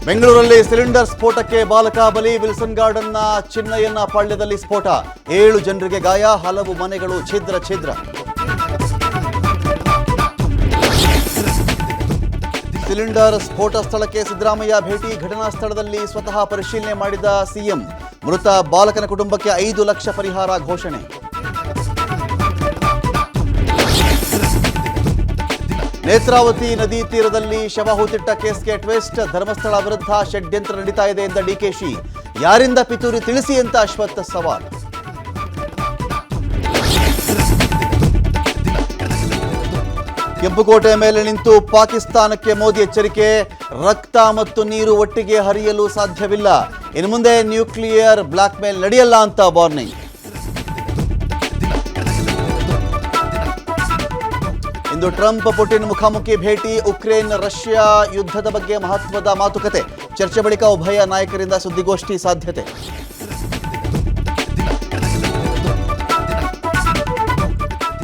ಬೆಂಗಳೂರಲ್ಲಿ ಸಿಲಿಂಡರ್ ಸ್ಫೋಟಕ್ಕೆ ಬಾಲಕ ಬಲಿ. ವಿಲ್ಸನ್ ಗಾರ್ಡನ್ನ ಚಿನ್ನಯ್ಯನ ಪಾಳ್ಯದಲ್ಲಿ ಸ್ಫೋಟ. 7 ಜನರಿಗೆ ಗಾಯ, ಹಲವು ಮನೆಗಳು ಛಿದ್ರ. ಸಿಲಿಂಡರ್ ಸ್ಫೋಟ ಸ್ಥಳಕ್ಕೆ ಸಿದ್ದರಾಮಯ್ಯ ಭೇಟಿ. ಘಟನಾ ಸ್ಥಳದಲ್ಲಿ ಸ್ವತಃ ಪರಿಶೀಲನೆ ಮಾಡಿದ ಸಿಎಂ. ಮೃತ ಬಾಲಕನ ಕುಟುಂಬಕ್ಕೆ 5 ಲಕ್ಷ ಪರಿಹಾರ ಘೋಷಣೆ. ನೇತ್ರಾವತಿ ನದಿ ತೀರದಲ್ಲಿ ಶವ ಹೂತಿಟ್ಟ ಕೇಸ್ಗೆ ಟ್ವಿಸ್ಟ್. ಧರ್ಮಸ್ಥಳ ವಿರುದ್ಧ ಷಡ್ಯಂತ್ರ ನಡೀತಾ ಇದೆ ಎಂದ ಡಿಕೆಶಿ. ಯಾರಿಂದ ಪಿತೂರಿ ತಿಳಿಸಿ ಅಂತ ಅಶ್ವತ್ಥ ಸವಾಲ್. ಕೆಂಪುಕೋಟೆ ಮೇಲೆ ನಿಂತು ಪಾಕಿಸ್ತಾನಕ್ಕೆ ಮೋದಿ ಎಚ್ಚರಿಕೆ. ರಕ್ತ ಮತ್ತು ನೀರು ಒಟ್ಟಿಗೆ ಹರಿಯಲು ಸಾಧ್ಯವಿಲ್ಲ. ಇನ್ನು ಮುಂದೆ ನ್ಯೂಕ್ಲಿಯರ್ ಬ್ಲಾಕ್ ಮೇಲ್ ನಡೆಯಲ್ಲ ಅಂತ ವಾರ್ನಿಂಗ್. ಇಂದು ಟ್ರಂಪ್ ಪುಟಿನ್ ಮುಖಾಮುಖಿ ಭೇಟಿ. ಉಕ್ರೇನ್ ರಷ್ಯಾ ಯುದ್ಧದ ಬಗ್ಗೆ ಮಹತ್ವದ ಮಾತುಕತೆ. ಚರ್ಚೆ ಬಳಿಕ ಉಭಯ ನಾಯಕರಿಂದ ಸುದ್ದಿಗೋಷ್ಠಿ ಸಾಧ್ಯತೆ.